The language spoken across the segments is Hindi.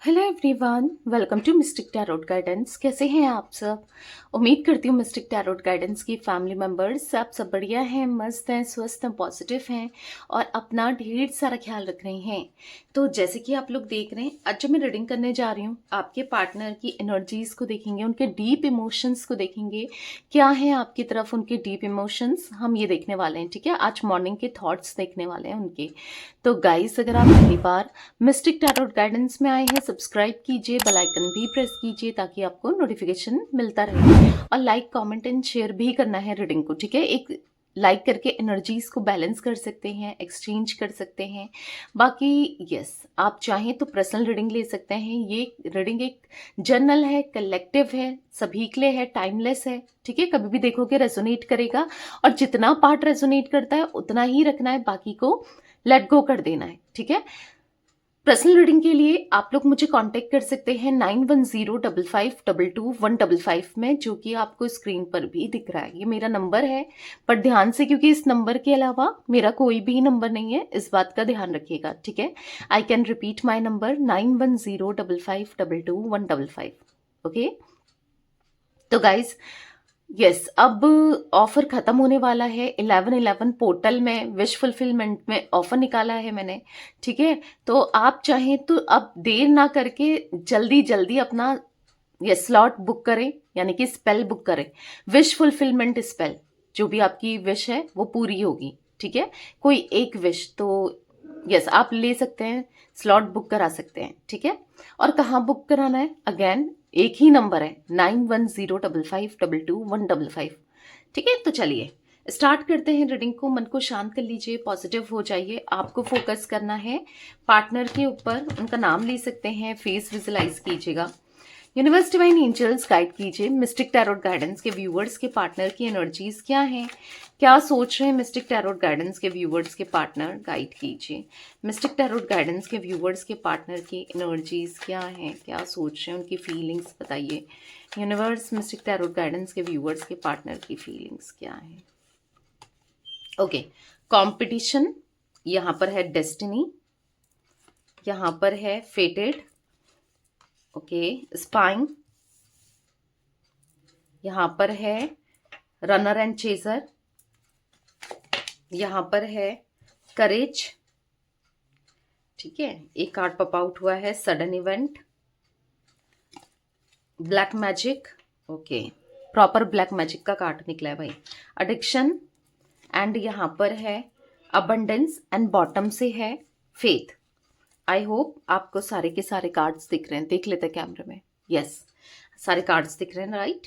Hello everyone, welcome to mystic tarot guidance. कैसे हैं आप सब? उम्मीद करती हूँ मिस्टिक टैरोट गाइडेंस की फैमिली मेंबर्स आप सब बढ़िया हैं, मस्त हैं, स्वस्थ हैं, पॉजिटिव हैं और अपना ढेर सारा ख्याल रख रहे हैं। तो जैसे कि आप लोग देख रहे हैं, आज जब मैं रीडिंग करने जा रही हूँ, आपके पार्टनर की एनर्जीज को देखेंगे, उनके डीप इमोशंस को देखेंगे। क्या है आपकी तरफ उनके डीप इमोशंस, हम ये देखने वाले हैं। ठीक है, आज मॉर्निंग के थॉट्स देखने वाले हैं उनके। तो गाइस, अगर आप पहली बार मिस्टिक टैरोट गाइडेंस में आए हैं, सब्सक्राइब कीजिए, बेल आइकन भी प्रेस कीजिए ताकि आपको नोटिफिकेशन मिलता रहे। और लाइक, कमेंट एंड शेयर भी करना है रीडिंग को। ठीक है, एक लाइक करके एनर्जीज को बैलेंस कर सकते हैं, एक्सचेंज कर सकते हैं। बाकी यस, आप चाहें तो पर्सनल रीडिंग ले सकते हैं। ये रीडिंग एक जर्नल है, कलेक्टिव है, सभी के लिए है, टाइमलेस है। ठीक है, कभी भी देखोगे रेजोनेट करेगा और जितना पार्ट रेजोनेट करता है उतना ही रखना है, बाकी को लेट गो कर देना है। ठीक है, पर्सनल रीडिंग के लिए आप लोग मुझे कांटेक्ट कर सकते हैं 9105522155 में, जो कि आपको स्क्रीन पर भी दिख रहा है। ये मेरा नंबर है, पर ध्यान से, क्योंकि इस नंबर के अलावा मेरा कोई भी नंबर नहीं है, इस बात का ध्यान रखिएगा। ठीक है, I can repeat my number 9105522155। Okay, तो गाइज यस, अब ऑफर खत्म होने वाला है। 11/11 पोर्टल में विश फुलफिलमेंट में ऑफर निकाला है मैंने। ठीक है, तो आप चाहें तो अब देर ना करके जल्दी जल्दी अपना ये स्लॉट बुक करें, यानी कि स्पेल बुक करें। विश फुलफिलमेंट स्पेल, जो भी आपकी विश है वो पूरी होगी। ठीक है, कोई एक विश तो यस आप ले सकते हैं, स्लॉट बुक करा सकते हैं। ठीक है, और कहाँ बुक कराना है? अगेन एक ही नंबर है, 9105522155। ठीक है, तो चलिए स्टार्ट करते हैं रीडिंग को। मन को शांत कर लीजिए, पॉजिटिव हो जाइए। आपको फोकस करना है पार्टनर के ऊपर। उनका नाम ले सकते हैं, फेस विजुलाइज कीजिएगा। यूनिवर्स डिवाइन एंजल्स गाइड कीजिए मिस्टिक टैरोट गाइडेंस के व्यूवर्स के पार्टनर की एनर्जीज क्या हैं, क्या सोच रहे हैं मिस्टिक टैरोट गाइडेंस के व्यूवर्स के पार्टनर, गाइड कीजिए। मिस्टिक टैरोट गाइडेंस के व्यूवर्स के पार्टनर की एनर्जीज क्या हैं, क्या सोच रहे हैं, उनकी फीलिंग्स बताइए। यूनिवर्स, मिस्टिक टैरोट गाइडेंस के व्यूवर्स के पार्टनर की फीलिंग्स क्या है। ओके, कंपटीशन, यहाँ पर है डेस्टिनी, यहाँ पर है फेटेड। ओके, स्पाइंग, यहां पर है रनर एंड चेजर, यहां पर है करेज। ठीक है, एक कार्ड पॉप आउट हुआ है sudden event, black magic. Okay, proper black magic का कार्ड निकला है भाई। एडिक्शन, एंड यहां पर है अबंडेंस, एंड बॉटम से है फेथ। आई होप आपको सारे के सारे कार्ड्स दिख रहे हैं। देख लेते हैं कैमरे में। यस, सारे कार्ड्स दिख रहे हैं, राइट।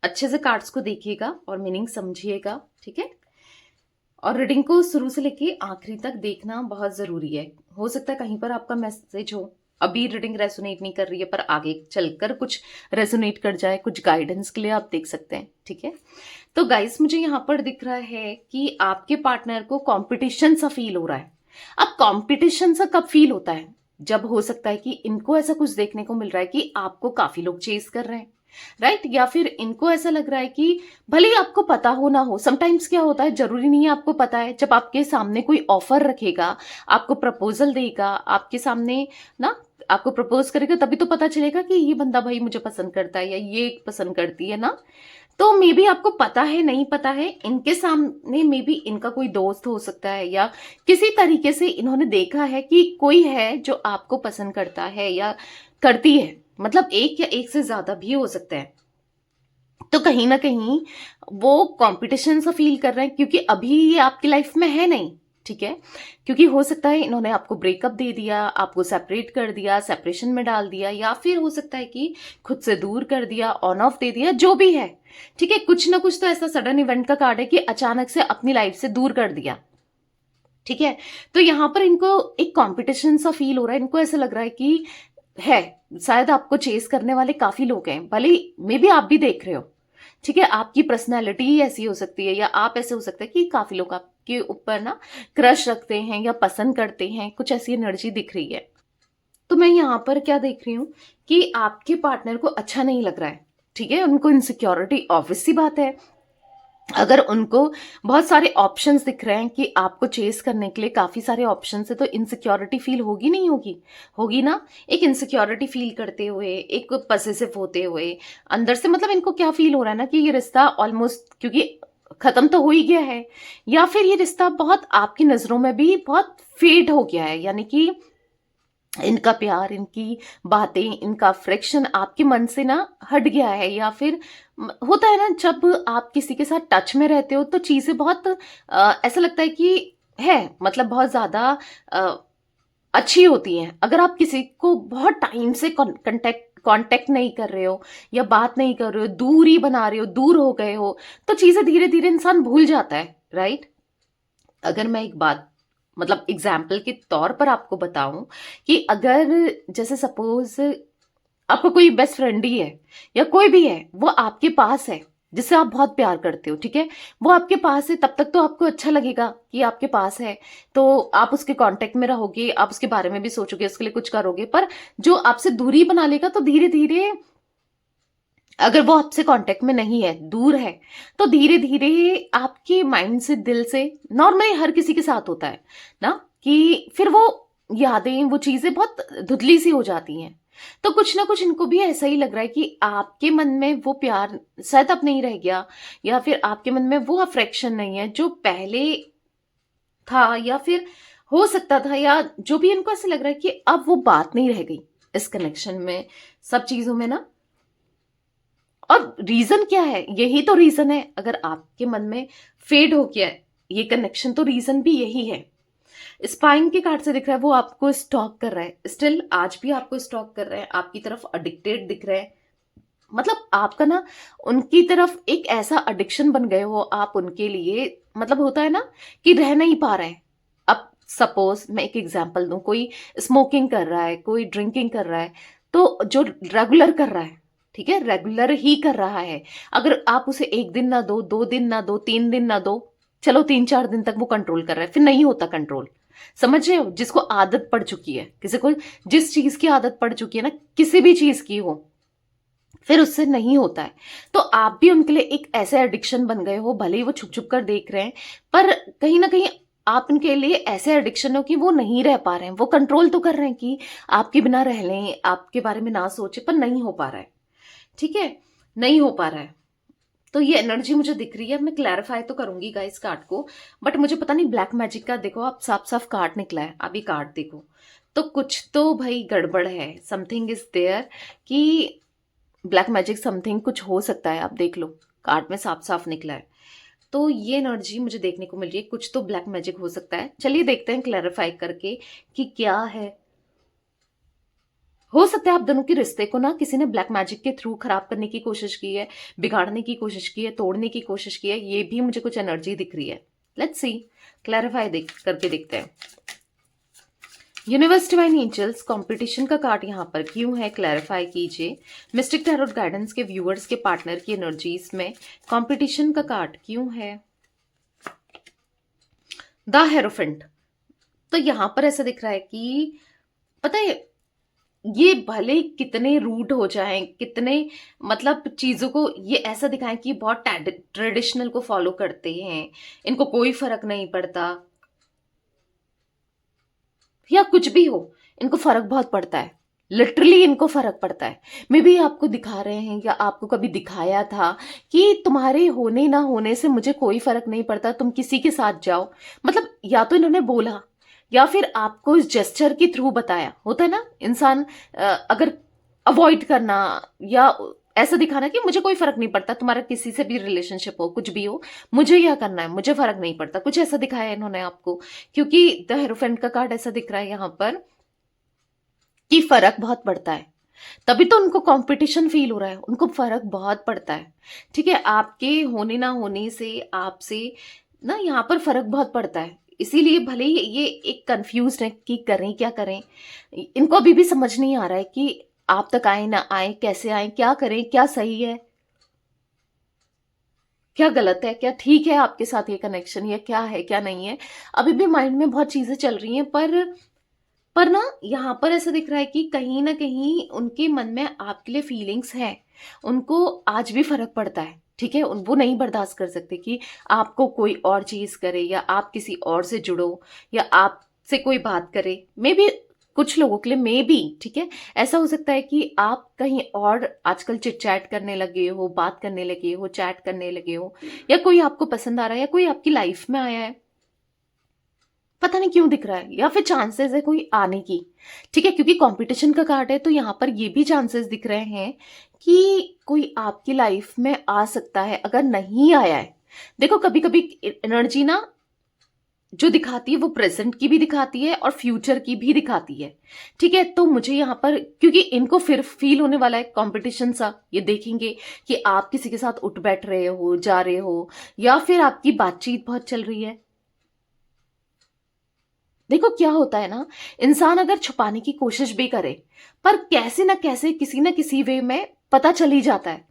अच्छे से कार्ड्स को देखिएगा और मीनिंग समझिएगा। ठीक है, और रीडिंग को शुरू से लेके आखिरी तक देखना बहुत जरूरी है। हो सकता है कहीं पर आपका मैसेज हो, अभी रीडिंग रेजोनेट नहीं कर रही है, पर आगे चलकर कुछ रेजोनेट कर जाए, कुछ गाइडेंस के लिए आप देख सकते हैं। ठीक है, तो गाइस मुझे यहाँ पर दिख रहा है कि आपके पार्टनर को कंपटीशन सा फील हो रहा है। अब कंपटीशन सा कब फील होता है? जब हो सकता है कि इनको ऐसा कुछ देखने को मिल रहा है कि आपको काफी लोग चेस कर रहे हैं, राइट। या फिर इनको ऐसा लग रहा है कि भले ही आपको पता हो ना हो, समटाइम्स क्या होता है, जरूरी नहीं है आपको पता है। जब आपके सामने कोई ऑफर रखेगा, आपको प्रपोजल देगा, आपके सामने ना आपको प्रपोज करेगा, तभी तो पता चलेगा कि ये बंदा भाई मुझे पसंद करता है या ये पसंद करती है ना। तो मे बी आपको पता है, नहीं पता है, इनके सामने मे बी इनका कोई दोस्त हो सकता है या किसी तरीके से इन्होंने देखा है कि कोई है जो आपको पसंद करता है या करती है, मतलब एक या एक से ज्यादा भी हो सकता है। तो कहीं ना कहीं वो कंपटीशन सा फील कर रहे हैं, क्योंकि अभी ये आपकी लाइफ में है नहीं। ठीक है, क्योंकि हो सकता है इन्होंने आपको ब्रेकअप दे दिया, आपको सेपरेट कर दिया, सेपरेशन में डाल दिया, या फिर हो सकता है कि खुद से दूर कर दिया, ऑन ऑफ दे दिया, जो भी है। ठीक है, कुछ ना कुछ तो ऐसा सडन इवेंट का कार्ड है कि अचानक से अपनी लाइफ से दूर कर दिया। ठीक है, तो यहां पर इनको एक कंपटीशन सा फील हो रहा है। इनको ऐसा लग रहा है कि है, शायद आपको चेस करने वाले काफी लोग हैं, भले मे बी आप भी देख रहे हो। ठीक है, आपकी पर्सनैलिटी ही ऐसी हो सकती है, या आप ऐसे हो सकते हैं कि काफी लोग आपके ऊपर ना क्रश रखते हैं या पसंद करते हैं, कुछ ऐसी एनर्जी दिख रही है। तो मैं यहाँ पर क्या देख रही हूँ कि आपके पार्टनर को अच्छा नहीं लग रहा है। ठीक है, उनको इनसिक्योरिटी, ऑब्वियस सी बात है, अगर उनको बहुत सारे ऑप्शंस दिख रहे हैं कि आपको चेस करने के लिए काफी सारे ऑप्शंस है, तो इनसिक्योरिटी फील होगी नहीं होगी? होगी ना। एक इनसिक्योरिटी फील करते हुए, एक पसेसिव होते हुए अंदर से, मतलब इनको क्या फील हो रहा है ना कि ये रिश्ता ऑलमोस्ट, क्योंकि खत्म तो हो ही गया है, या फिर ये रिश्ता बहुत आपकी नजरों में भी बहुत फेड हो गया है, यानी कि इनका प्यार, इनकी बातें, इनका फ्रिक्शन आपके मन से ना हट गया है। या फिर होता है ना, जब आप किसी के साथ टच में रहते हो तो चीजें बहुत ऐसा लगता है कि है, मतलब बहुत ज्यादा अ, अच्छी होती हैं। अगर आप किसी को बहुत टाइम से कांटेक्ट नहीं कर रहे हो, या बात नहीं कर रहे हो, दूरी बना रहे हो, दूर हो गए हो, तो चीजें धीरे धीरे इंसान भूल जाता है, राइट। अगर मैं एक बात, मतलब एग्जाम्पल के तौर पर आपको बताऊं, कि अगर जैसे सपोज आपका कोई बेस्ट फ्रेंड ही है, या कोई भी है, वो आपके पास है, जिससे आप बहुत प्यार करते हो, ठीक है, वो आपके पास है, तब तक तो आपको अच्छा लगेगा कि आपके पास है, तो आप उसके कांटेक्ट में रहोगे, आप उसके बारे में भी सोचोगे, उसके लिए कुछ करोगे। पर जो आपसे दूरी बना लेगा, तो धीरे धीरे, अगर वो आपसे कांटेक्ट में नहीं है, दूर है, तो धीरे धीरे आपके माइंड से, दिल से, नॉर्मली हर किसी के साथ होता है ना, कि फिर वो यादें, वो चीजें बहुत धुंधली सी हो जाती हैं। तो कुछ ना कुछ इनको भी ऐसा ही लग रहा है कि आपके मन में वो प्यार शायद अब नहीं रह गया, या फिर आपके मन में वो अफेक्शन नहीं है जो पहले था, या फिर हो सकता था, या जो भी इनको ऐसा लग रहा है कि अब वो बात नहीं रह गई इस कनेक्शन में, सब चीजों में ना। और रीजन क्या है? यही तो रीजन है। अगर आपके मन में फेड हो गया है ये कनेक्शन, तो रीजन भी यही है। स्पाइंग के कार्ड से दिख रहा है वो आपको स्टॉक कर रहा है, स्टिल आज भी आपको स्टॉक कर रहे हैं, आपकी तरफ अडिक्टेड दिख रहे हैं। मतलब आपका ना उनकी तरफ एक ऐसा एडिक्शन बन गए हो आप उनके लिए, मतलब होता है ना कि रह नहीं पा रहे हैं। अब सपोज मैं एक एग्जांपल दूं, कोई स्मोकिंग कर रहा है, कोई ड्रिंकिंग कर रहा है, तो जो रेगुलर कर रहा है, ठीक है, रेगुलर ही कर रहा है, अगर आप उसे एक दिन ना दो, 2 दिन ना दो, 3 दिन ना दो, चलो 3-4 दिन तक वो कंट्रोल कर रहा है, फिर नहीं होता कंट्रोल। समझ रहे हो? जिसको आदत पड़ चुकी है, किसी को जिस चीज की आदत पड़ चुकी है ना, किसी भी चीज की हो, फिर उससे नहीं होता है। तो आप भी उनके लिए एक ऐसे एडिक्शन बन गए हो, भले ही वो छुप छुप कर देख रहे हैं, पर कहीं ना कहीं आप उनके लिए ऐसे एडिक्शन हो कि वो नहीं रह पा रहे हैं। वो कंट्रोल तो कर रहे हैं कि आपके बिना रह लें, आपके बारे में ना सोचे, पर नहीं हो पा रहा है, ठीक है, नहीं हो पा रहा है। तो ये एनर्जी मुझे दिख रही है, मैं क्लैरिफाई तो करूंगी गाइस कार्ड को, बट मुझे पता नहीं, ब्लैक मैजिक का देखो आप, साफ साफ कार्ड निकला है, अभी कार्ड देखो, तो कुछ तो भाई गड़बड़ है, समथिंग इज देयर, कि ब्लैक मैजिक समथिंग कुछ हो सकता है। आप देख लो, कार्ड में साफ साफ निकला है, तो ये एनर्जी मुझे देखने को मिल रही है, कुछ तो ब्लैक मैजिक हो सकता है। चलिए देखते हैं क्लैरिफाई करके कि क्या है। हो सकता है आप दोनों के रिश्ते को ना किसी ने ब्लैक मैजिक के थ्रू खराब करने की कोशिश की है, बिगाड़ने की कोशिश की है, तोड़ने की कोशिश की है, ये भी मुझे कुछ एनर्जी दिख रही है। लेट्स सी, क्लैरिफाई करके देखते हैं। यूनिवर्स डिवाइन एंजल्स, कंपटीशन का कार्ड यहाँ पर क्यों है, क्लैरिफाई कीजिए। मिस्टिक टैरोट गाइडेंस के व्यूअर्स के पार्टनर की एनर्जीज में कंपटीशन का कार्ड क्यों है। द हेरोफेंट, तो यहां पर ऐसा दिख रहा है कि पता है, ये भले कितने रूट हो जाएं, कितने मतलब चीजों को ये ऐसा दिखाएं कि बहुत ट्रेडिशनल को फॉलो करते हैं, इनको कोई फर्क नहीं पड़ता, या कुछ भी हो, इनको फर्क बहुत पड़ता है, लिटरली इनको फर्क पड़ता है। मे बी आपको दिखा रहे हैं, या आपको कभी दिखाया था कि तुम्हारे होने ना होने से मुझे कोई फर्क नहीं पड़ता, तुम किसी के साथ जाओ, मतलब या तो इन्होंने बोला, या फिर आपको इस जेस्चर के थ्रू बताया। होता है ना इंसान अगर अवॉइड करना, या ऐसा दिखाना कि मुझे कोई फर्क नहीं पड़ता, तुम्हारा किसी से भी रिलेशनशिप हो, कुछ भी हो, मुझे क्या करना है, मुझे फर्क नहीं पड़ता, कुछ ऐसा दिखाया इन्होंने आपको। क्योंकि द हेरोफेंट का कार्ड ऐसा दिख रहा है यहाँ पर कि फर्क बहुत पड़ता है, तभी तो उनको कंपटीशन फील हो रहा है, उनको फर्क बहुत पड़ता है, ठीक है, आपके होने ना होने से, आपसे ना यहाँ पर फर्क बहुत पड़ता है। इसीलिए भले ही ये एक कंफ्यूज है कि करें क्या करें, इनको अभी भी समझ नहीं आ रहा है कि आप तक आए ना आए, कैसे आए, क्या करें, क्या सही है, क्या गलत है, क्या ठीक है आपके साथ ये कनेक्शन, या क्या है क्या नहीं है। अभी भी माइंड में बहुत चीजें चल रही हैं, पर ना यहाँ पर ऐसा दिख रहा है कि कहीं ना कहीं उनके मन में आपके लिए फीलिंग्स है, उनको आज भी फर्क पड़ता है, ठीक है, वो नहीं बर्दाश्त कर सकते कि आपको कोई और चीज करे या आप किसी और से जुड़ो या आपसे कोई बात करे। मे बी कुछ लोगों के लिए मे बी, ठीक है, ऐसा हो सकता है कि आप कहीं और आजकल चिट चैट करने लगे हो, बात करने लगे हो, चैट करने लगे हो, या कोई आपको पसंद आ रहा है या कोई आपकी लाइफ में आया है, पता नहीं क्यों दिख रहा है, या फिर चांसेस है कोई आने की। ठीक है, क्योंकि कंपटीशन का कार्ड है तो यहां पर ये भी चांसेस दिख रहे हैं कि कोई आपकी लाइफ में आ सकता है। अगर नहीं आया है, देखो कभी कभी एनर्जी ना जो दिखाती है वो प्रेजेंट की भी दिखाती है और फ्यूचर की भी दिखाती है। ठीक है, तो मुझे यहाँ पर क्योंकि इनको फिर फील होने वाला है कंपटीशन सा, ये देखेंगे कि आप किसी के साथ उठ बैठ रहे हो, जा रहे हो, या फिर आपकी बातचीत बहुत चल रही है। देखो क्या होता है ना, इंसान अगर छुपाने की कोशिश भी करे पर कैसे ना कैसे किसी ना किसी वे में पता चल ही जाता है।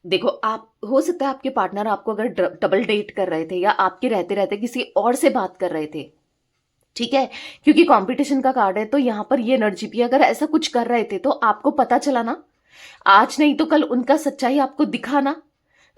देखो, आप हो सकता है आपके पार्टनर आपको अगर डबल डेट कर रहे थे या आपके रहते रहते किसी और से बात कर रहे थे, ठीक है, क्योंकि कंपटीशन का कार्ड है तो यहां पर ये एनर्जी भी अगर ऐसा कुछ कर रहे थे तो आपको पता चला ना, आज नहीं तो कल उनका सच्चाई आपको दिखा ना।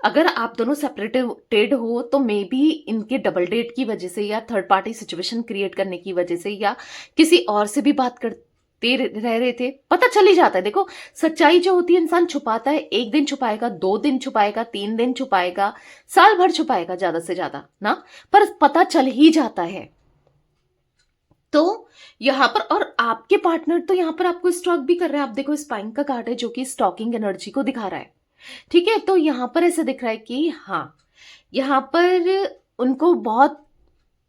अगर आप दोनों सेपरेटेड हो तो मे बी इनके डबल डेट की वजह से या थर्ड पार्टी सिचुएशन क्रिएट करने की वजह से या किसी और से भी बात करते रह रहे थे, पता चल ही जाता है। देखो सच्चाई जो होती है इंसान छुपाता है, 1 दिन छुपाएगा, 2 दिन छुपाएगा, 3 दिन छुपाएगा, साल भर छुपाएगा ज्यादा से ज्यादा ना, पर पता चल ही जाता है। तो यहां पर और आपके पार्टनर तो यहां पर आपको स्टॉक भी कर रहे हैं। आप देखो स्पाइन का कार्ड है जो कि स्टॉकिंग एनर्जी को दिखा रहा है। ठीक है, तो यहां पर ऐसा दिख रहा है कि हाँ, यहां पर उनको बहुत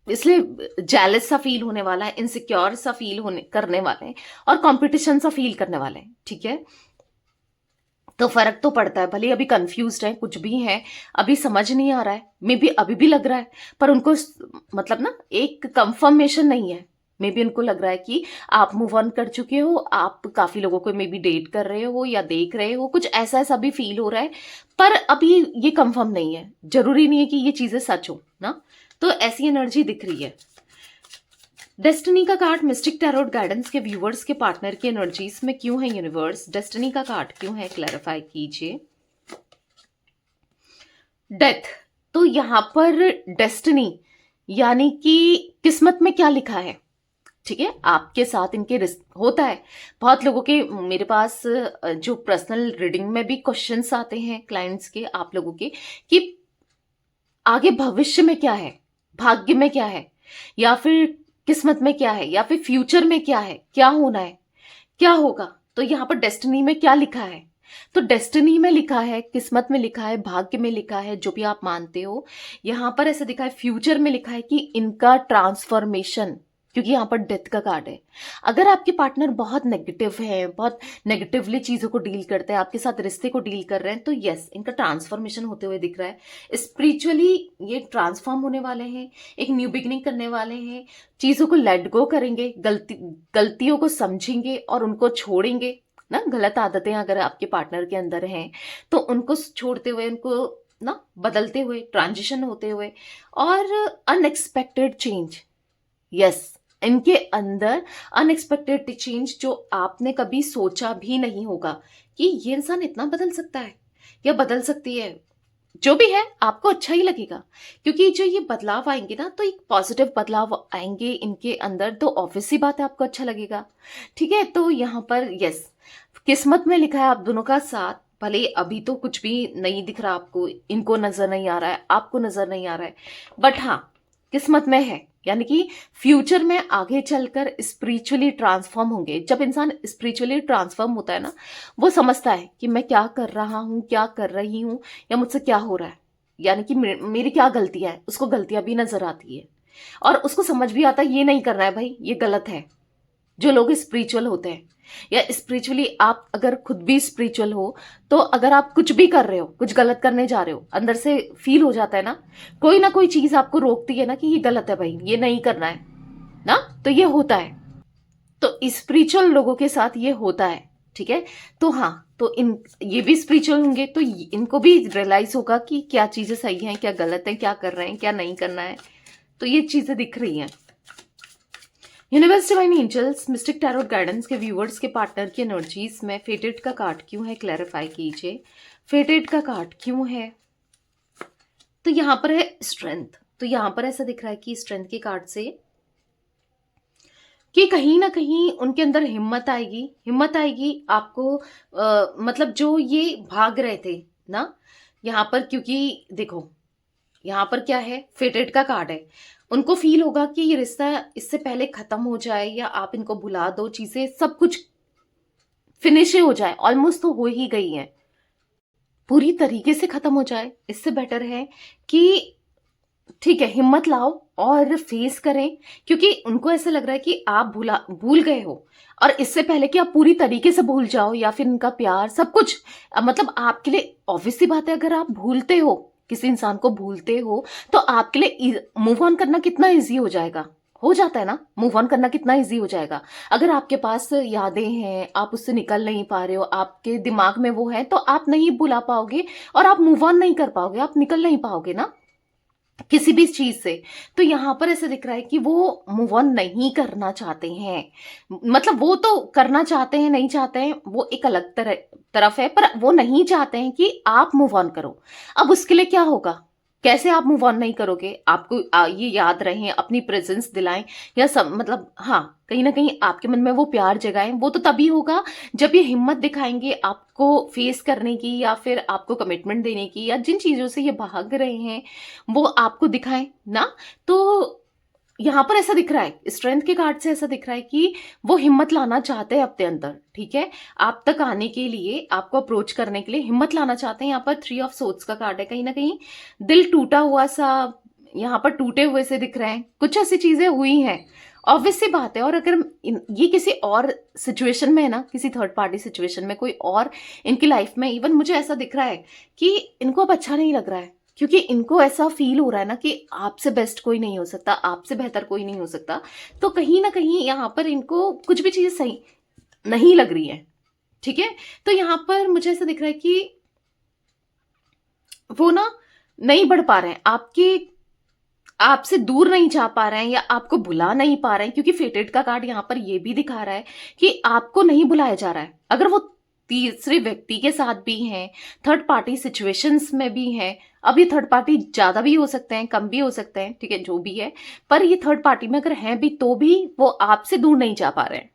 इसलिए जेलस सा फील होने वाला है, इनसिक्योर सा फील होने करने वाले हैं और कंपटीशन सा फील करने वाले हैं। ठीक है, तो फर्क तो पड़ता है, भले अभी कंफ्यूज्ड है, कुछ भी है, अभी समझ नहीं आ रहा है, मे बी अभी भी लग रहा है, पर उनको मतलब ना एक कंफर्मेशन नहीं है। मे बी उनको लग रहा है कि आप मूव ऑन कर चुके हो, आप काफी लोगों को मे बी डेट कर रहे हो या देख रहे हो, कुछ ऐसा ऐसा भी फील हो रहा है, पर अभी ये कंफर्म नहीं है। जरूरी नहीं है कि ये चीजें सच हो ना, तो ऐसी एनर्जी दिख रही है। डेस्टिनी का कार्ड मिस्टिक टैरोट गाइडेंस के व्यूअर्स के पार्टनर की एनर्जीज में क्यों है यूनिवर्स, डेस्टिनी का कार्ड क्यों है, क्लैरिफाई कीजिए। डेथ, तो यहां पर डेस्टिनी यानी कि किस्मत में क्या लिखा है। ठीक है, आपके साथ इनके होता है। बहुत लोगों के मेरे पास जो पर्सनल रीडिंग में भी क्वेश्चंस आते हैं क्लाइंट्स के, आप लोगों के, कि आगे भविष्य में क्या है, भाग्य में क्या है, या फिर किस्मत में क्या है, या फिर फ्यूचर में क्या है, क्या होना है, क्या होगा। तो यहाँ पर डेस्टिनी में क्या लिखा है, तो डेस्टिनी में लिखा है, किस्मत में लिखा है, भाग्य में लिखा है, जो भी आप मानते हो। यहां पर ऐसा दिखा है फ्यूचर में लिखा है कि इनका ट्रांसफॉर्मेशन, क्योंकि यहां पर डेथ का कार्ड है। अगर आपके पार्टनर बहुत नेगेटिव है, बहुत नेगेटिवली चीजों को डील करते हैं, आपके साथ रिश्ते को डील कर रहे हैं, तो यस इनका ट्रांसफॉर्मेशन होते हुए दिख रहा है। स्पिरिचुअली ये ट्रांसफॉर्म होने वाले हैं, एक न्यू बिगिनिंग करने वाले हैं, चीजों को लेट गो करेंगे, गलतियों को समझेंगे और उनको छोड़ेंगे ना। गलत आदतें अगर आपके पार्टनर के अंदर हैं तो उनको छोड़ते हुए, उनको ना बदलते हुए, ट्रांजिशन होते हुए, और अनएक्सपेक्टेड चेंज। यस, इनके अंदर अनएक्सपेक्टेड चेंज जो आपने कभी सोचा भी नहीं होगा कि ये इंसान इतना बदल सकता है या बदल सकती है। जो भी है आपको अच्छा ही लगेगा, क्योंकि जो ये बदलाव आएंगे ना, तो एक पॉजिटिव बदलाव आएंगे इनके अंदर, तो ऑब्वियस सी बात है आपको अच्छा लगेगा। ठीक है, तो यहाँ पर यस किस्मत में लिखा है आप दोनों का साथ। भले अभी तो कुछ भी नहीं दिख रहा आपको, इनको नजर नहीं आ रहा है, आपको नजर नहीं आ रहा है, बट हाँ किस्मत में है। यानी कि फ्यूचर में आगे चलकर स्पिरिचुअली ट्रांसफॉर्म होंगे। जब इंसान स्पिरिचुअली ट्रांसफॉर्म होता है ना, वो समझता है कि मैं क्या कर रहा हूं, क्या कर रही हूं, या मुझसे क्या हो रहा है, यानी कि मेरी क्या गलतियां हैं, उसको गलतियां भी नजर आती है और उसको समझ भी आता है ये नहीं करना है भाई, ये गलत है। जो लोग स्पिरिचुअल होते हैं या स्पिरिचुअली, आप अगर खुद भी स्पिरिचुअल हो तो अगर आप कुछ भी कर रहे हो, कुछ गलत करने जा रहे हो, अंदर से फील हो जाता है ना कोई चीज आपको रोकती है ना कि ये गलत है भाई, ये नहीं करना है ना, तो ये होता है। तो स्पिरिचुअल लोगों के साथ ये होता है। ठीक है, तो हाँ, तो ये भी स्पिरिचुअल होंगे तो इनको भी रियलाइज होगा कि क्या चीजें सही हैं, क्या गलत है, क्या कर रहे हैं, क्या नहीं करना है। तो ये चीजें दिख रही हैं। Universe divine angels mistake tarot guidance के व्यूअर्स के पार्टनर की एनर्जीज में फेटेड का कार्ड क्यों है, क्लैरिफाई कीजिए। फेटेड का कार्ड क्यों है, तो यहाँ पर है स्ट्रेंथ। तो यहाँ पर ऐसा दिख रहा है कि स्ट्रेंथ के कार्ड से कि कहीं ना कहीं उनके अंदर हिम्मत आएगी आपको, मतलब जो ये भाग रहे थे ना यहाँ पर, क्योंकि देखो यहाँ पर क्या है, फेटेड का कार्ड है। उनको फील होगा कि ये रिश्ता इससे पहले खत्म हो जाए या आप इनको भुला दो, चीजें सब कुछ फिनिश हो जाए, ऑलमोस्ट तो हो ही गई है, पूरी तरीके से खत्म हो जाए। इससे बेटर है कि ठीक है, हिम्मत लाओ और फेस करें, क्योंकि उनको ऐसा लग रहा है कि आप भूल गए हो, और इससे पहले कि आप पूरी तरीके से भूल जाओ या फिर उनका प्यार सब कुछ, मतलब आपके लिए ऑब्वियस सी बात है, अगर आप भूलते हो, किसी इंसान को भूलते हो, तो आपके लिए मूव ऑन करना कितना इजी हो जाता है ना, मूव ऑन करना कितना इजी हो जाएगा। अगर आपके पास यादें हैं, आप उससे निकल नहीं पा रहे हो, आपके दिमाग में वो है, तो आप नहीं भुला पाओगे और आप मूव ऑन नहीं कर पाओगे, आप निकल नहीं पाओगे ना किसी भी चीज से। तो यहां पर ऐसा दिख रहा है कि वो मूव ऑन नहीं करना चाहते हैं, मतलब वो तो करना चाहते हैं, नहीं चाहते हैं वो एक अलग तरफ है, पर वो नहीं चाहते हैं कि आप मूव ऑन करो। अब उसके लिए क्या होगा, कैसे आप मूव ऑन नहीं करोगे, आपको ये याद रहे, अपनी प्रेजेंस दिलाएं, या सब मतलब हाँ, कहीं ना कहीं आपके मन में वो प्यार जगाएं। वो तो तभी होगा जब ये हिम्मत दिखाएंगे आपको फेस करने की, या फिर आपको कमिटमेंट देने की, या जिन चीजों से ये भाग रहे हैं वो आपको दिखाएं ना। तो यहां पर ऐसा दिख रहा है, स्ट्रेंथ के कार्ड से ऐसा दिख रहा है कि वो हिम्मत लाना चाहते हैं अपने अंदर, ठीक है, आप तक आने के लिए, आपको अप्रोच करने के लिए हिम्मत लाना चाहते हैं। यहाँ पर 3 ऑफ सोर्ड्स का कार्ड है, कहीं ना कहीं दिल टूटा हुआ सा, यहाँ पर टूटे हुए से दिख रहे हैं, कुछ ऐसी चीजें हुई हैं, ऑब्वियस सी बात है। और अगर ये किसी और सिचुएशन में है ना, किसी थर्ड पार्टी सिचुएशन में, कोई और इनकी लाइफ में, इवन मुझे ऐसा दिख रहा है कि इनको अब अच्छा नहीं लग रहा है, क्योंकि इनको ऐसा फील हो रहा है ना कि आपसे बेस्ट कोई नहीं हो सकता, आपसे बेहतर कोई नहीं हो सकता। तो कहीं ना कहीं यहाँ पर इनको कुछ भी चीज सही नहीं लग रही है, ठीक है। तो यहाँ पर मुझे ऐसा दिख रहा है कि वो ना नहीं बढ़ पा रहे हैं, आपसे दूर नहीं जा पा रहे हैं, या आपको भुला नहीं पा रहे हैं, क्योंकि फेटेड का कार्ड यहाँ पर ये भी दिखा रहा है कि आपको नहीं बुलाया जा रहा है। अगर वो तीसरे व्यक्ति के साथ भी हैं, थर्ड पार्टी सिचुएशंस में भी हैं, अब ये थर्ड पार्टी ज्यादा भी हो सकते हैं, कम भी हो सकते हैं, ठीक है, जो भी है, पर ये थर्ड पार्टी में अगर हैं भी तो भी वो आपसे दूर नहीं जा पा रहे हैं।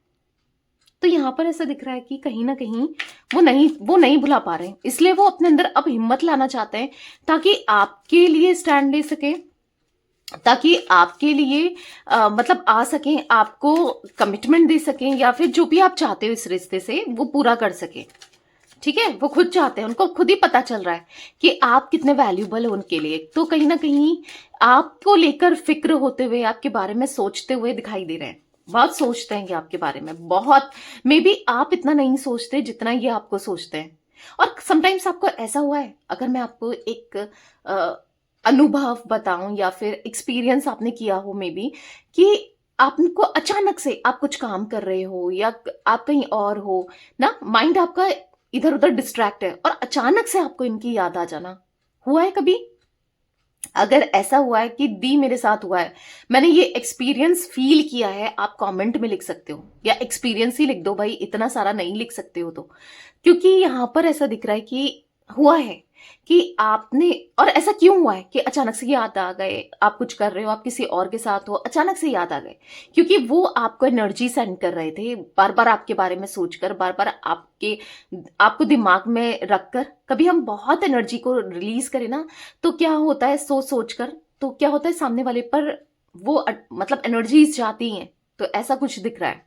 तो यहाँ पर ऐसा दिख रहा है कि कहीं ना कहीं वो नहीं भुला पा रहे हैं, इसलिए वो अपने अंदर अब हिम्मत लाना चाहते हैं, ताकि आपके लिए स्टैंड ले सके, ताकि आपके लिए मतलब आ सकें, आपको कमिटमेंट दे सकें, या फिर जो भी आप चाहते हो इस रिश्ते से वो पूरा कर सके, ठीक है। वो खुद चाहते हैं, उनको खुद ही पता चल रहा है कि आप कितने वैल्यूबल हो उनके लिए। तो कहीं ना कहीं आपको लेकर फिक्र होते हुए, आपके बारे में सोचते हुए दिखाई दे रहे हैं, बहुत सोचते हैं ये आपके बारे में, बहुत, मे बी आप इतना नहीं सोचते जितना ये आपको सोचते हैं। और समटाइम्स आपको ऐसा हुआ है, अगर मैं आपको एक अनुभव बताऊं, या फिर एक्सपीरियंस आपने किया हो मे बी, कि आपको अचानक से, आप कुछ काम कर रहे हो या आप कहीं और हो ना, माइंड आपका इधर उधर डिस्ट्रैक्ट है, और अचानक से आपको इनकी याद आ जाना, हुआ है कभी? अगर ऐसा हुआ है कि दी मेरे साथ हुआ है, मैंने ये एक्सपीरियंस फील किया है, आप कमेंट में लिख सकते हो, या एक्सपीरियंस ही लिख दो भाई, इतना सारा नहीं लिख सकते हो तो, क्योंकि यहां पर ऐसा दिख रहा है कि हुआ है कि आपने, और ऐसा क्यों हुआ है कि अचानक से याद आ गए, आप कुछ कर रहे हो, आप किसी और के साथ हो, अचानक से याद आ गए, क्योंकि वो आपको एनर्जी सेंड कर रहे थे, बार बार आपके बारे में सोचकर, बार बार आपको दिमाग में रखकर। कभी हम बहुत एनर्जी को रिलीज करें ना, तो क्या होता है, सोच कर, तो क्या होता है, सामने वाले पर वो मतलब एनर्जीज जाती हैं, तो ऐसा कुछ दिख रहा है।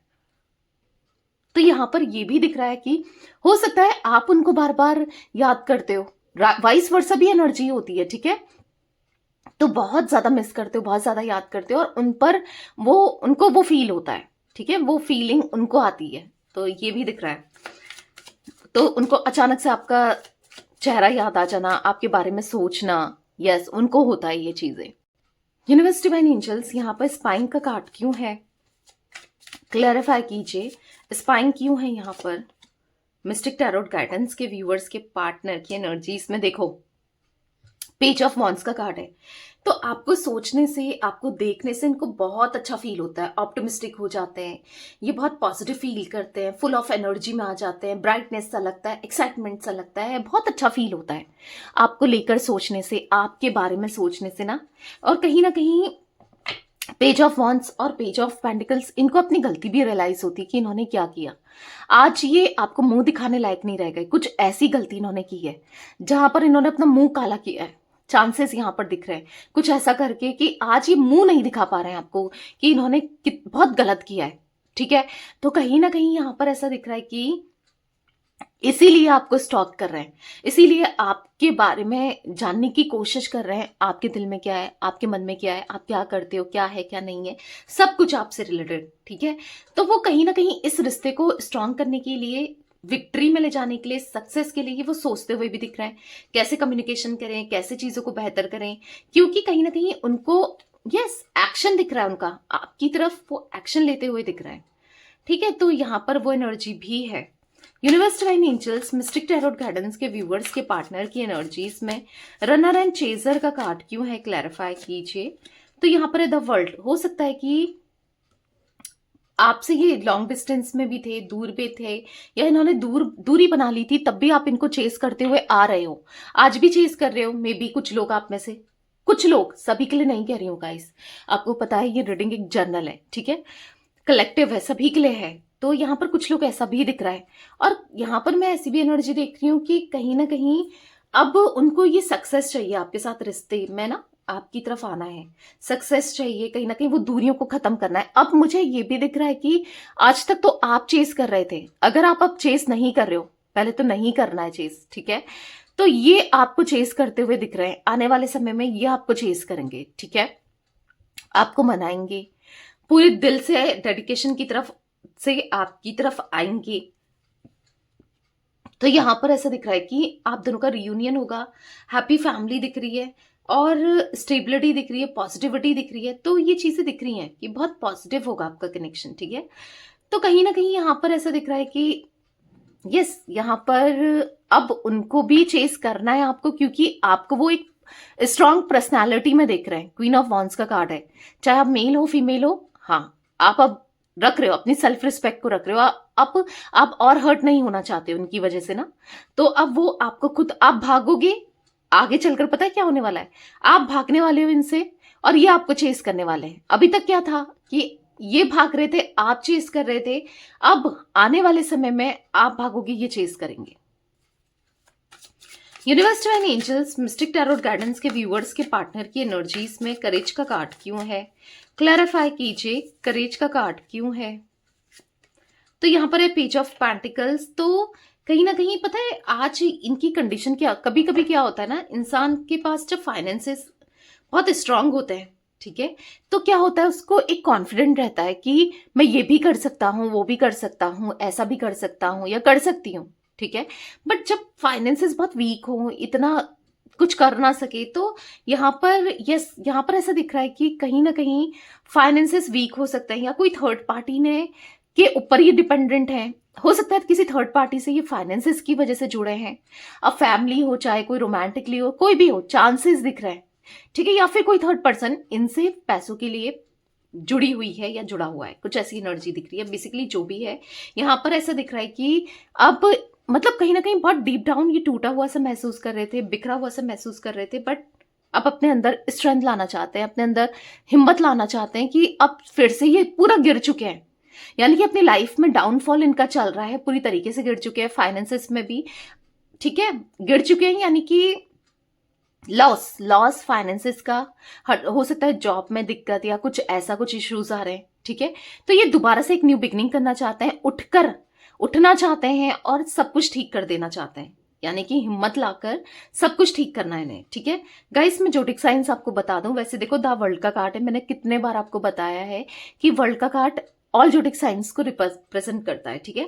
तो यहां पर ये भी दिख रहा है कि हो सकता है आप उनको बार बार याद करते हो, वाइस वर्सा भी एनर्जी होती है, ठीक है, तो बहुत ज्यादा मिस करते हो, बहुत ज्यादा याद करते हो, और उन पर उनको वो फील होता है, ठीक है, वो फीलिंग उनको आती है। तो ये भी दिख रहा है, तो उनको अचानक से आपका चेहरा याद आ जाना, आपके बारे में सोचना, यस, उनको होता है ये चीजें। यूनिवर्स डिवाइन एंजल्स, यहाँ पर स्पाइन का कार्ड क्यों है, क्लैरिफाई कीजिए, स्पाइन क्यों है यहाँ पर। मिस्टिक टैरोट गाइडेंस के व्यूअर्स के पार्टनर की एनर्जी इसमें देखो, पेज ऑफ वॉन्ड्स का कार्ड है, तो आपको सोचने से, आपको देखने से इनको बहुत अच्छा फील होता है, ऑप्टिमिस्टिक हो जाते हैं, ये बहुत पॉजिटिव फील करते हैं, फुल ऑफ एनर्जी में आ जाते हैं, ब्राइटनेस सा लगता है, एक्साइटमेंट सा लगता है, बहुत अच्छा फील होता है आपको लेकर सोचने से, आपके बारे में सोचने से ना। और कहीं ना कहीं पेज ऑफ वॉन्ड्स और पेज ऑफ पेंटिकल्स, इनको अपनी गलती भी रियलाइज होती कि इन्होंने क्या किया। आज ये आपको मुंह दिखाने लायक नहीं रह गए, कुछ ऐसी गलती इन्होंने की है जहां पर इन्होंने अपना मुंह काला किया है। चांसेस यहां पर दिख रहे हैं कुछ ऐसा करके कि आज ये मुंह नहीं दिखा पा रहे हैं आपको कि इन्होंने बहुत गलत किया है। ठीक है, तो कहीं ना कहीं यहां पर ऐसा दिख रहा है कि इसीलिए आपको स्टॉक कर रहे हैं, इसीलिए आपके बारे में जानने की कोशिश कर रहे हैं, आपके दिल में क्या है, आपके मन में क्या है, आप क्या करते हो, क्या है क्या नहीं है, सब कुछ आपसे रिलेटेड। ठीक है, तो वो कहीं ना कहीं इस रिश्ते को स्ट्रांग करने के लिए, विक्ट्री में ले जाने के लिए, सक्सेस के लिए वो सोचते हुए भी दिख रहे हैं कैसे कम्युनिकेशन करें, कैसे चीजों को बेहतर करें, क्योंकि कहीं ना कहीं उनको यस एक्शन दिख रहा है, उनका आपकी तरफ वो एक्शन लेते हुए दिख रहा है। ठीक है, तो यहां पर वो एनर्जी भी है। Universe divine angels mistake tarot guidance के व्यूवर्स के पार्टनर की एनर्जीज में रनर एंड चेजर का कार्ड क्यों है, क्लैरिफाई कीजिए। तो यहां पर है द वर्ल्ड। हो सकता है कि आपसे ये लॉन्ग डिस्टेंस में भी थे, दूर पे थे, या इन्होंने दूरी बना ली थी, तब भी आप इनको चेस करते हुए आ रहे हो, आज भी चेस कर रहे हो। मे बी कुछ लोग आप में से, कुछ लोग, सभी के लिए नहीं कह रही हूँ गाइस, आपको पता है ये रीडिंग एक जर्नल है, ठीक है, कलेक्टिव है, सभी के लिए है। तो यहाँ पर कुछ लोग ऐसा भी दिख रहा है, और यहाँ पर मैं ऐसी भी एनर्जी देख रही हूँ कि कहीं ना कहीं अब उनको ये सक्सेस चाहिए आपके साथ, रिश्ते में ना आपकी तरफ आना है, सक्सेस चाहिए, कहीं ना कहीं वो दूरियों को खत्म करना है। अब मुझे ये भी दिख रहा है कि आज तक तो आप चेस कर रहे थे, अगर आप अब चेस नहीं कर रहे हो, पहले तो नहीं करना है चेस, ठीक है, तो ये आपको चेस करते हुए दिख रहे हैं, आने वाले समय में ये आपको चेस करेंगे, ठीक है, आपको मनाएंगे, पूरे दिल से डेडिकेशन की तरफ से आपकी तरफ आएंगे। तो यहां पर ऐसा दिख रहा है कि आप दोनों का रियूनियन होगा, हैप्पी फैमिली दिख रही है, और स्टेबिलिटी दिख रही है, पॉजिटिविटी दिख रही है। तो ये चीजें दिख रही हैं कि बहुत पॉजिटिव होगा आपका कनेक्शन, ठीक है। तो कहीं ना कहीं यहां पर ऐसा दिख रहा है कि यस, यहां पर अब उनको भी चेस करना है आपको, क्योंकि आपको वो एक स्ट्रॉन्ग पर्सनालिटी में देख रहे हैं। क्वीन ऑफ वॉन्ड्स का कार्ड है, चाहे आप मेल हो फीमेल हो, हाँ, आप अब रख रहे हो अपनी सेल्फ रिस्पेक्ट को, रख रहे हो अब, आप और हर्ट नहीं होना चाहते उनकी वजह से ना। तो अब वो आपको खुद, आप भागोगे आगे चलकर, पता है क्या होने वाला है, आप भागने वाले हो इनसे और ये आपको चेस करने वाले हैं। अभी तक क्या था कि ये भाग रहे थे, आप चेस कर रहे थे, अब आने वाले समय में आप भागोगे, ये चेस करेंगे। Universe divine angels mistake tarot guidance के व्यूअर्स के पार्टनर की एनर्जीज में करेज का कार्ड क्यों है, क्लैरिफाई कीजिए, करेज का कार्ड क्यों है। तो यहां पर है पेज ऑफ पेंटिकल्स। तो कहीं ना कहीं पता है आज इनकी कंडीशन क्या, कभी कभी क्या होता है ना, इंसान के पास जब फाइनेंसेस बहुत स्ट्रांग होते हैं, ठीक है, तो क्या होता है, उसको एक कॉन्फिडेंट रहता है कि मैं ये भी कर सकता हूँ, वो भी कर सकता हूँ, ऐसा भी कर सकता हूँ या कर सकती हूँ, ठीक है। बट जब फाइनेंसेस बहुत वीक हो, इतना कुछ कर ना सके, तो यहाँ पर यस, यहाँ पर ऐसा दिख रहा है कि कहीं ना कहीं फाइनेंसेस वीक हो सकते हैं, या कोई थर्ड पार्टी ने के ऊपर ये डिपेंडेंट है, हो सकता है किसी थर्ड पार्टी से ये फाइनेंसेस की वजह से जुड़े हैं। अब फैमिली हो, चाहे कोई रोमांटिकली हो, कोई भी हो, चांसेस दिख रहे हैं, ठीक है, या फिर कोई थर्ड पर्सन इनसे पैसों के लिए जुड़ी हुई है या जुड़ा हुआ है, कुछ ऐसी एनर्जी दिख रही है। बेसिकली जो भी है यहाँ पर ऐसा दिख रहा है कि अब मतलब कहीं ना कहीं बहुत डीप डाउन ये टूटा हुआ सा महसूस कर रहे थे, बिखरा हुआ सा महसूस कर रहे थे, बट अब अपने अंदर स्ट्रेंथ लाना चाहते हैं, अपने अंदर हिम्मत लाना चाहते हैं कि अब फिर से ये पूरा गिर चुके हैं, यानी कि अपनी लाइफ में डाउनफॉल इनका चल रहा है, पूरी तरीके से गिर चुके हैं, फाइनेंसेस में भी, ठीक है, गिर चुके हैं, यानी कि लॉस फाइनेंसेस का, हो सकता है जॉब में दिक्कत या कुछ ऐसा, कुछ इश्यूज आ रहे हैं, ठीक है। तो ये दोबारा से एक न्यू बिगनिंग करना चाहते हैं, उठना चाहते हैं और सब कुछ ठीक कर देना चाहते हैं, यानी कि हिम्मत लाकर सब कुछ ठीक करना है इन्हें, ठीक है। गाइस, मैं जोडिक साइंस आपको बता दूं, वैसे देखो द वर्ल्ड का कार्ड है, मैंने कितने बार आपको बताया है कि वर्ल्ड का कार्ड ऑल जोडिक साइंस को रिप्रेजेंट करता है, ठीक है।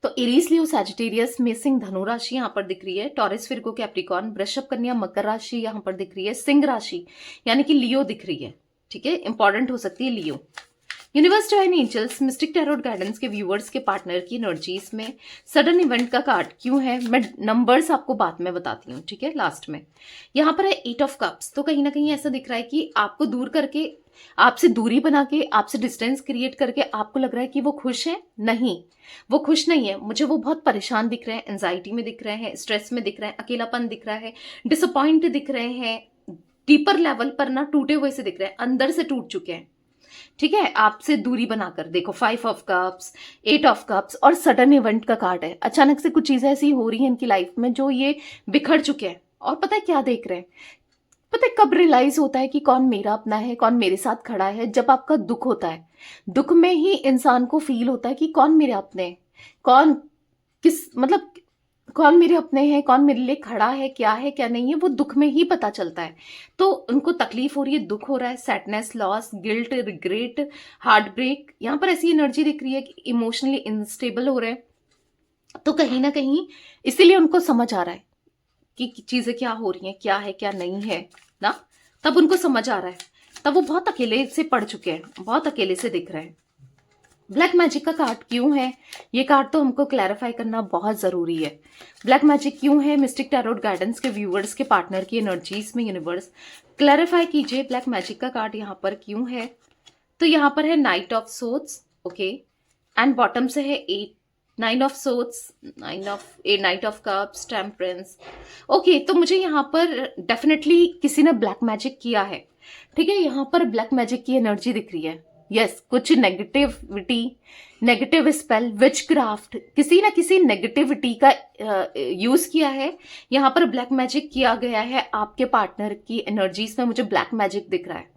तो एरीज, लियो, सैजिटेरियस, मेषिंग, धनु राशि यहाँ पर दिख रही है, टॉरस, विर्गो, कैप्रिकॉर्न, वृषभ, कन्या, मकर राशि यहाँ पर दिख रही है, सिंह राशि यानी कि लियो दिख रही है, ठीक है, इंपॉर्टेंट हो सकती है Leo, Universe divine angels mistake tarot guidance के व्यूअर्स के पार्टनर की एनर्जीज में सडन इवेंट का कार्ड क्यों है, मैं नंबर्स आपको बाद में बताती हूँ, ठीक है, लास्ट में। यहाँ पर है 8 ऑफ कप्स, तो कहीं ना कहीं ऐसा दिख रहा है कि आपको दूर करके, आपसे दूरी बना के, आपसे डिस्टेंस क्रिएट करके आपको लग रहा है कि वो खुश है। नहीं, वो खुश नहीं है, मुझे वो बहुत परेशान दिख रहे हैं, एंजाइटी में दिख रहे हैं, स्ट्रेस में दिख रहे हैं, अकेलापन दिख रहा है, डिसअपॉइंट दिख रहे हैं, डीपर लेवल पर ना टूटे हुए से दिख रहे हैं, अंदर से टूट चुके हैं, ठीक है, आपसे दूरी बनाकर। देखो 5 ऑफ कप्स, 8 ऑफ कप्स और सडन इवेंट का कार्ड है। अचानक से कुछ चीजें ऐसी हो रही हैं इनकी लाइफ में जो ये बिखर चुके हैं, और पता है क्या देख रहे हैं, पता है कब रियलाइज होता है कि कौन मेरा अपना है, कौन मेरे साथ खड़ा है, जब आपका दुख होता है। दुख में ही इंसान को फील होता है कि कौन मेरे अपने हैं, कौन किस मतलब कौन मेरे अपने हैं, कौन मेरे लिए खड़ा है क्या नहीं है, वो दुख में ही पता चलता है। तो उनको तकलीफ हो रही है, दुख हो रहा है, sadness, loss, guilt, regret, heart break, यहाँ पर ऐसी एनर्जी दिख रही है कि इमोशनली इनस्टेबल हो रहे हैं। तो कहीं ना कहीं इसीलिए उनको समझ आ रहा है कि चीजें क्या हो रही हैं, क्या है क्या नहीं है ना, तब उनको समझ आ रहा है, तब वो बहुत अकेले से पड़ चुके हैं, बहुत अकेले से दिख रहे हैं। ब्लैक मैजिक का कार्ड क्यों है, ये कार्ड तो हमको क्लैरिफाई करना बहुत जरूरी है। ब्लैक मैजिक क्यों है मिस्टिक टैरोट गाइडेंस के व्यूअर्स के पार्टनर की एनर्जीज में, यूनिवर्स क्लैरिफाई कीजिए ब्लैक मैजिक का कार्ड यहाँ पर क्यों है। तो यहाँ पर है night of swords, okay, and bottom से है 9 of swords, night of cups, temperance, okay. तो मुझे यहाँ पर डेफिनेटली किसी ने ब्लैक मैजिक किया है, ठीक है, यहाँ पर ब्लैक मैजिक की एनर्जी दिख रही है। यस, कुछ नेगेटिविटी, नेगेटिव स्पेल, विच क्राफ्ट, किसी ना किसी नेगेटिविटी का यूज किया है, यहाँ पर ब्लैक मैजिक किया गया है आपके पार्टनर की एनर्जीज में, मुझे ब्लैक मैजिक दिख रहा है,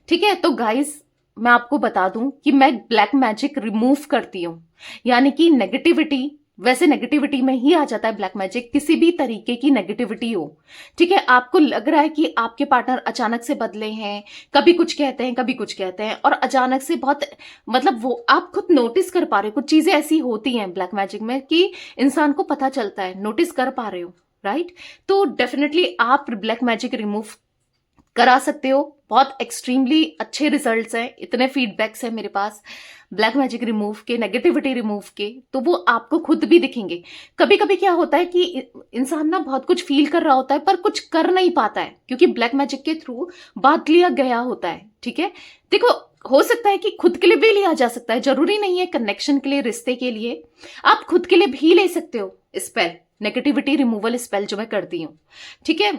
ठीक है। तो गाइस मैं आपको बता दूं कि मैं ब्लैक मैजिक रिमूव करती हूं, यानी कि नेगेटिविटी, वैसे नेगेटिविटी में ही आ जाता है ब्लैक मैजिक, किसी भी तरीके की नेगेटिविटी हो, ठीक है। आपको लग रहा है कि आपके पार्टनर अचानक से बदले हैं, कभी कुछ कहते हैं, कभी कुछ कहते हैं, और अचानक से बहुत मतलब वो आप खुद नोटिस कर पा रहे हो, कुछ चीजें ऐसी होती हैं ब्लैक मैजिक में कि इंसान को पता चलता है, नोटिस कर पा रहे हो, राइट। तो डेफिनेटली आप ब्लैक मैजिक रिमूव करा सकते हो, बहुत एक्सट्रीमली अच्छे रिजल्ट्स हैं, इतने फीडबैक्स हैं मेरे पास ब्लैक मैजिक रिमूव के, नेगेटिविटी रिमूव के, तो वो आपको खुद भी दिखेंगे। कभी कभी क्या होता है कि इंसान ना बहुत कुछ फील कर रहा होता है पर कुछ कर नहीं पाता है, क्योंकि ब्लैक मैजिक के थ्रू बात लिया गया होता है, ठीक है। देखो, हो सकता है कि खुद के लिए भी लिया जा सकता है, जरूरी नहीं है कनेक्शन के लिए, रिश्ते के लिए, आप खुद के लिए भी ले सकते हो स्पेल, नेगेटिविटी रिमूवल स्पेल जो मैं करती हूँ, ठीक है।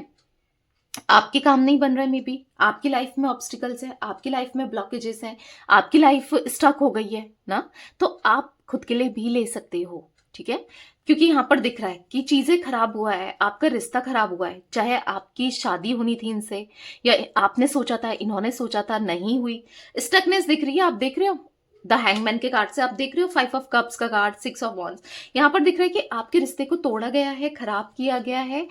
आपके काम नहीं बन रहा है, मे बी आपकी लाइफ में ऑब्स्टिकल्स है, आपकी लाइफ में ब्लॉकेजेस हैं, आपकी लाइफ स्टक हो गई है ना, तो आप खुद के लिए भी ले सकते हो, ठीक है। क्योंकि यहाँ पर दिख रहा है कि चीजें खराब हुआ है, आपका रिश्ता खराब हुआ है, चाहे आपकी शादी होनी थी इनसे, या आपने सोचा था, इन्होंने सोचा था, नहीं हुई, स्टकनेस दिख रही है। आप देख रहे हो द हैंगमैन के कार्ड से, आप देख रहे हो 5 ऑफ कप्स का कार्ड, 6 ऑफ वॉन्ड्स, यहाँ पर दिख रहा है कि आपके रिश्ते को तोड़ा गया है, खराब किया गया है,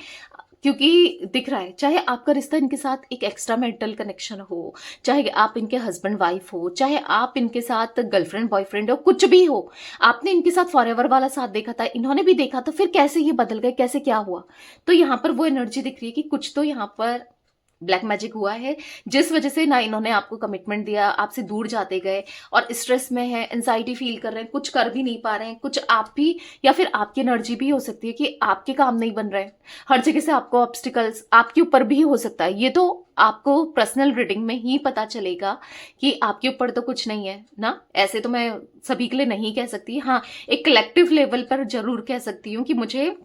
क्योंकि दिख रहा है चाहे आपका रिश्ता इनके साथ एक एक्स्ट्रा मैरिटल कनेक्शन हो, चाहे आप इनके हस्बैंड वाइफ हो, चाहे आप इनके साथ गर्लफ्रेंड बॉयफ्रेंड हो, कुछ भी हो, आपने इनके साथ फॉरएवर वाला साथ देखा था, इन्होंने भी देखा, तो फिर कैसे ये बदल गए, कैसे क्या हुआ। तो यहाँ पर वो एनर्जी दिख रही है कि कुछ तो यहाँ पर ब्लैक मैजिक हुआ है, जिस वजह से ना इन्होंने आपको कमिटमेंट दिया, आपसे दूर जाते गए, और स्ट्रेस में है, एंजाइटी फील कर रहे हैं, कुछ कर भी नहीं पा रहे हैं, कुछ आप भी या फिर आपकी एनर्जी भी हो सकती है कि आपके काम नहीं बन रहे हैं, हर जगह से आपको ऑब्स्टिकल्स आपके ऊपर भी हो सकता है। ये तो आपको पर्सनल रीडिंग में ही पता चलेगा कि आपके ऊपर तो कुछ नहीं है ना, ऐसे तो मैं सभी के लिए नहीं कह सकती, हाँ एक कलेक्टिव लेवल पर जरूर कह सकती हूँ कि मुझे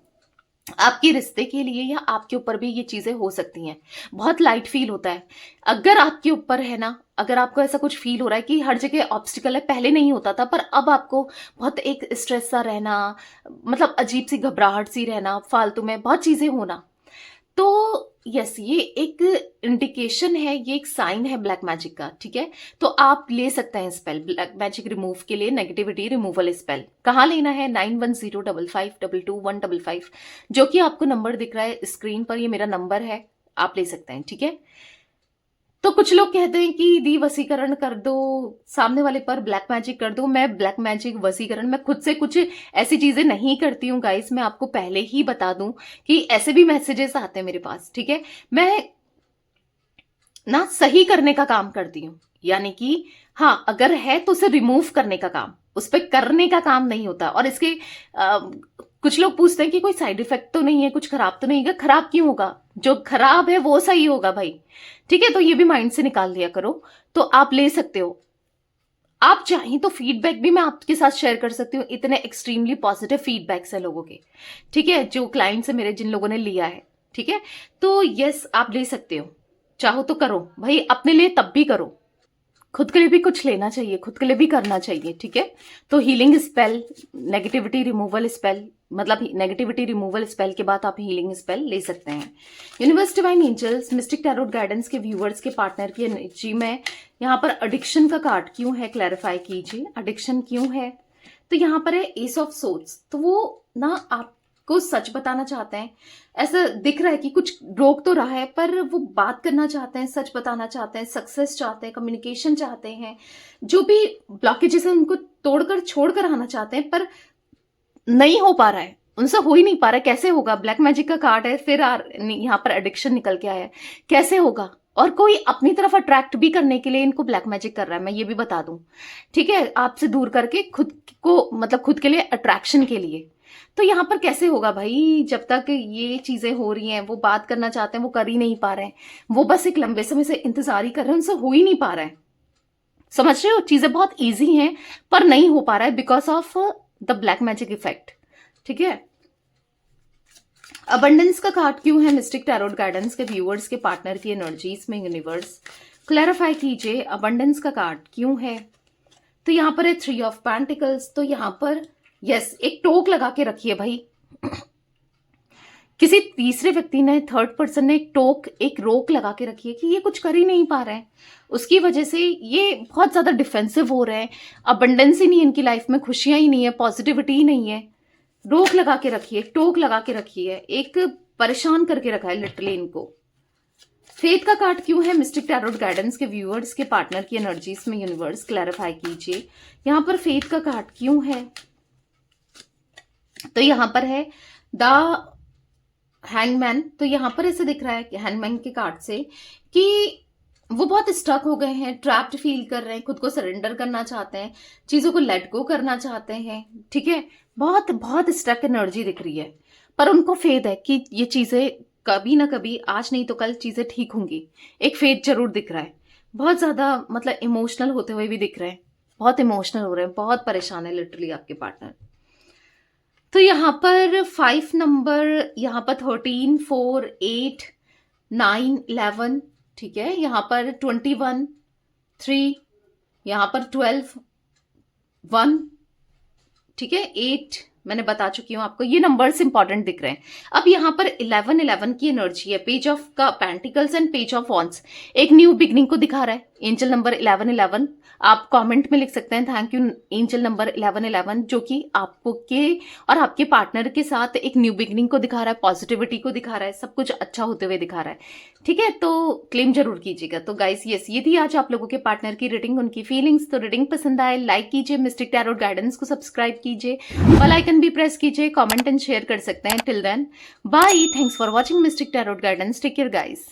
आपके रिश्ते के लिए या आपके ऊपर भी ये चीजें हो सकती हैं। बहुत लाइट फील होता है अगर आपके ऊपर है ना, अगर आपको ऐसा कुछ फील हो रहा है कि हर जगह ऑब्स्टिकल है, पहले नहीं होता था पर अब आपको बहुत एक स्ट्रेस सा रहना, मतलब अजीब सी घबराहट सी रहना, फालतू में बहुत चीजें होना, तो यस ये एक इंडिकेशन है, ये एक साइन है ब्लैक मैजिक का, ठीक है। तो आप ले सकते हैं स्पेल ब्लैक मैजिक रिमूव के लिए, नेगेटिविटी रिमूवल स्पेल। कहाँ लेना है, 9105522155, जो कि आपको नंबर दिख रहा है स्क्रीन पर, ये मेरा नंबर है, आप ले सकते हैं, ठीक है। तो कुछ लोग कहते हैं कि दी वसीकरण कर दो, सामने वाले पर ब्लैक मैजिक कर दो। मैं ब्लैक मैजिक वसीकरण मैं खुद से कुछ ऐसी चीजें नहीं करती हूँ गाइस, मैं आपको पहले ही बता दूं कि ऐसे भी मैसेजेस आते हैं मेरे पास, ठीक है। मैं ना सही करने का काम करती हूँ, यानी कि हाँ, अगर है तो उसे रिमूव करने का काम, उस पर करने का काम नहीं होता। और इसके कुछ लोग पूछते हैं कि कोई साइड इफेक्ट तो नहीं है, कुछ खराब तो नहीं है। खराब क्यों होगा? जो खराब है वो सही होगा भाई, ठीक है। तो ये भी माइंड से निकाल लिया करो। तो आप ले सकते हो, आप चाहें तो फीडबैक भी मैं आपके साथ शेयर कर सकती हूँ। इतने एक्सट्रीमली पॉजिटिव फीडबैक्स है लोगों के, ठीक है, जो क्लाइंट्स है मेरे, जिन लोगों ने लिया है, ठीक है। तो यस, आप ले सकते हो, चाहो तो करो भाई, अपने लिए तब भी करो, खुद के लिए भी कुछ लेना चाहिए, खुद के लिए भी करना चाहिए, ठीक है। तो healing spell, negativity removal spell, मतलब नेगेटिविटी रिमूवल स्पेल के बाद आप हीलिंग स्पेल ले सकते हैं। Universe divine angels mistake tarot guidance के व्यूअर्स के पार्टनर की एनर्जी में यहाँ पर एडिक्शन का कार्ड क्यों है, क्लैरिफाई कीजिए, एडिक्शन क्यों है। तो यहाँ पर है एस ऑफ सोर्ड्स, तो वो ना आपको सच बताना चाहते हैं। ऐसा दिख रहा है कि कुछ रोक तो रहा है, पर वो बात करना चाहते हैं, सच बताना चाहते हैं, सक्सेस चाहते हैं, कम्युनिकेशन चाहते हैं, जो भी ब्लॉकेजेस है उनको तोड़कर छोड़कर आना चाहते हैं, पर नहीं हो पा रहा है, उनसे हो ही नहीं पा रहा है। कैसे होगा? ब्लैक मैजिक का कार्ड है, फिर यहाँ पर एडिक्शन निकल के आया है, कैसे होगा? और कोई अपनी तरफ अट्रैक्ट भी करने के लिए इनको ब्लैक मैजिक कर रहा है, मैं ये भी बता दूं, ठीक है, आपसे दूर करके खुद को, मतलब खुद के लिए अट्रैक्शन के लिए। तो यहाँ पर कैसे होगा भाई? जब तक ये चीजें हो रही हैं, वो बात करना चाहते हैं, वो कर ही नहीं पा रहे हैं, वो बस एक लंबे समय से इंतजार ही कर रहे हैं, उनसे हो ही नहीं पा रहा है। समझ रहे हो? चीजें बहुत ईजी हैं पर नहीं हो पा रहा है because of the black magic effect, ठीक है। अबंडेंस का कार्ड क्यों है मिस्टिक टैरोट गाइडेंस के व्यूअर्स के पार्टनर की एनर्जीज में? यूनिवर्स क्लैरिफाई कीजिए, अबंडेंस का कार्ड क्यों है। तो यहां पर है 3 ऑफ पेंटिकल्स, तो यहां पर यस, एक टोक लगा के रखिए भाई। किसी तीसरे व्यक्ति ने, थर्ड पर्सन ने एक रोक लगा के रखी है कि ये कुछ कर ही नहीं पा रहे हैं, उसकी वजह से ये बहुत ज्यादा डिफेंसिव हो रहे हैं, अबंडेंस ही नहीं है इनकी लाइफ में, खुशियां ही नहीं है, पॉजिटिविटी ही नहीं है। रोक लगा के रखिए, टोक लगा के रखिए, एक परेशान करके रखा है लिटरली इनको। फेथ का कार्ड क्यों है मिस्टिक टैरोट गाइडेंस के व्यूअर्स के पार्टनर की एनर्जीज में? यूनिवर्स क्लैरिफाई कीजिए, यहां पर फेथ का कार्ड क्यों है। तो यहां पर है द हैंगमैन, तो यहां पर ऐसे दिख रहा है कि हैंगमैन के कार्ड से कि वो बहुत स्टक हो गए हैं, ट्रैप्ड फील कर रहे हैं, खुद को सरेंडर करना चाहते हैं, चीजों को लेट गो करना चाहते हैं, ठीक है। बहुत बहुत स्टक एनर्जी दिख रही है, पर उनको फेथ है कि ये चीजें कभी ना कभी, आज नहीं तो कल चीजें ठीक होंगी। एक फेथ जरूर दिख रहा है। बहुत ज्यादा मतलब इमोशनल होते हुए भी दिख रहे हैं, बहुत इमोशनल हो रहे हैं, बहुत परेशान है लिटरली आपके पार्टनर। तो यहाँ पर 5 नंबर, यहाँ पर 13, 4, 8, 9, 11, ठीक है, यहाँ पर 21, 3, यहाँ पर 12, 1, ठीक है, 8 मैंने बता चुकी हूं आपको, ये नंबर्स इंपॉर्टेंट दिख रहे हैं। अब यहाँ पर 11 की एनर्जी है, पेज ऑफ का pentacles and page of wands, एक न्यू बिगनिंग को दिखा रहा है। एंजल नंबर 1111 आप कमेंट में लिख सकते हैं, थैंक यू एंजल नंबर 1111, जो कि आपको के और आपके पार्टनर के साथ एक न्यू बिगनिंग को दिखा रहा है, पॉजिटिविटी को दिखा रहा है, सब कुछ अच्छा होते हुए दिखा रहा है, ठीक है। तो क्लेम जरूर कीजिएगा। तो गाइस यस, ये थी आज आप लोगों के पार्टनर की रीडिंग, उनकी फीलिंग्स। तो रीडिंग पसंद आए लाइक कीजिए, मिस्टिक टैरोट गाइडेंस को सब्सक्राइब कीजिए, बेल आइकन भी प्रेस कीजिए, कमेंट एंड शेयर कर सकते हैं। Till then bye, thanks for watching mystic tarot guidance, take care guys.